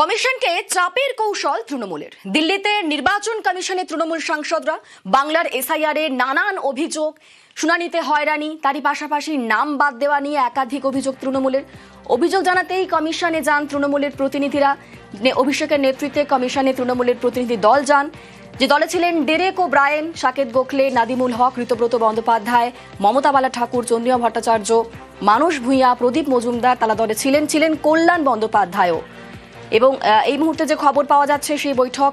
কমিশনকে চাপের কৌশল তৃণমূলের। দিল্লিতে নির্বাচন কমিশনে তৃণমূল সাংসদরা বাংলার এসআইআর এর নানান অভিযোগ, শুনানিতে হয়রানি, তারই পাশাপাশি নাম বাদ দেওয়া নিয়ে একাধিক অভিযোগ তৃণমূলের। অভিযোগ জানাতেই কমিশনে যান তৃণমূলের প্রতিনিধিরা। অভিষেকের নেতৃত্বে কমিশনে তৃণমূলের প্রতিনিধি দল যান, যে দলে ছিলেন ডেরেক ও ব্রায়েন, সাকেত গোখলে, নাদিমুল হক, ঋতব্রত বন্দ্যোপাধ্যায়, মমতা বালা ঠাকুর, চন্দ্রিমা ভট্টাচার্য, মানস ভূঁইয়া, প্রদীপ মজুমদার। তালা দলে ছিলেন কল্যাণ বন্দ্যোপাধ্যায়ও। এবং এই মুহূর্তে যে খবর পাওয়া যাচ্ছে সেই বৈঠক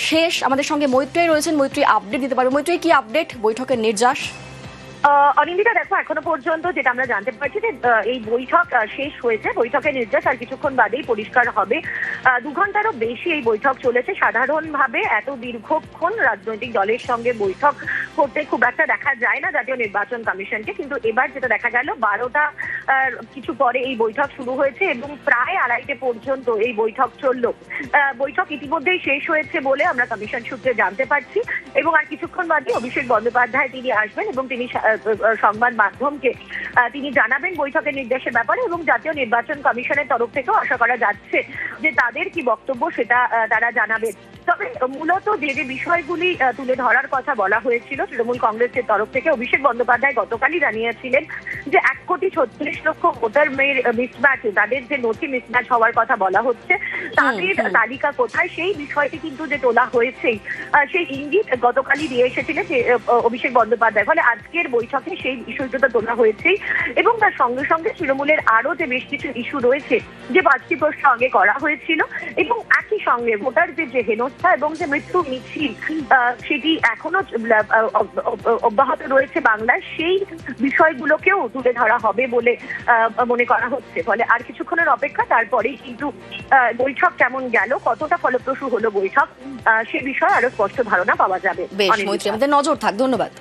শেষ। আমাদের সঙ্গে মৈত্রী রয়েছেন, মৈত্রী আপডেট দিতে পারবে। মৈত্রী, কি আপডেট বৈঠকের নির্যাস? অনিন্দিতা, দেখো, এখনো পর্যন্ত যেটা আমরা জানতে পারছি যে এই বৈঠক শেষ হয়েছে। বৈঠকের নির্দেশ আর কিছুক্ষণ বাদেই পরিষ্কার হবে। 2 ঘন্টারও বেশি এই বৈঠক চলেছে। সাধারণভাবে এত দীর্ঘক্ষণ রাজনৈতিক দলের সঙ্গে বৈঠক করতে খুব একটা দেখা যায় না জাতীয় নির্বাচন কমিশনকে, কিন্তু এবার যেটা দেখা গেল 12টা কিছু পরে এই বৈঠক শুরু হয়েছে এবং প্রায় 2:30 পর্যন্ত এই বৈঠক চললো। বৈঠক ইতিমধ্যেই শেষ হয়েছে বলে আমরা কমিশন সূত্রে জানতে পারছি এবং আর কিছুক্ষণ বাদে অভিষেক বন্দ্যোপাধ্যায় তিনি আসবেন এবং তিনি সংবাদ মাধ্যমকে তিনি জানাবেন বৈঠকের নির্দেশের ব্যাপারে। এবং জাতীয় নির্বাচন কমিশনের তরফ থেকেও আশা করা যাচ্ছে যে তাদের কি বক্তব্য সেটা তারা জানাবেন। তবে মূলত যে যে বিষয়গুলি তুলে ধরার কথা বলা হয়েছিল তৃণমূল কংগ্রেসের তরফ থেকে, অভিষেক বন্দ্যোপাধ্যায় গতকালই জানিয়েছিলেন যে 1,36,00,000 ভোটার মেয়ের মিসম্যাচ, তাদের যে নথি মিসম্যাচ হওয়ার কথা বলা হচ্ছে, তাদের তালিকা কোথায় সেই বিষয়টি কিন্তু যে তোলা হয়েছে সেই ইঙ্গিত গতকালই দিয়ে এসেছিলেন যে অভিষেক বন্দ্যোপাধ্যায়। ফলে আজকের বৈঠকে সেই ইস্যুটা তোলা হয়েছে এবং তার সঙ্গে সঙ্গে তৃণমূলের আরো যে বেশ কিছু ইস্যু রয়েছে, যে 5টি প্রশ্ন আগে করা হয়েছিল এবং একই সঙ্গে ভোটারদের যে হেনস্থা এবং যে মৃত্যু মিছিল সেটি এখনো অব্যাহত রয়েছে বাংলায়, সেই বিষয়গুলোকেও তুলে ধরা হবে বলে মনে করা হচ্ছে। ফলে আর কিছুক্ষণের অপেক্ষা, তারপরেই কিন্তু বৈঠক কেমন গেল, কতটা ফলপ্রসূ হলো বৈঠক, সে বিষয়ে আরো স্পষ্ট ধারণা পাওয়া যাবে। বেশ মৈত্রী, আমাদের নজর থাক। ধন্যবাদ।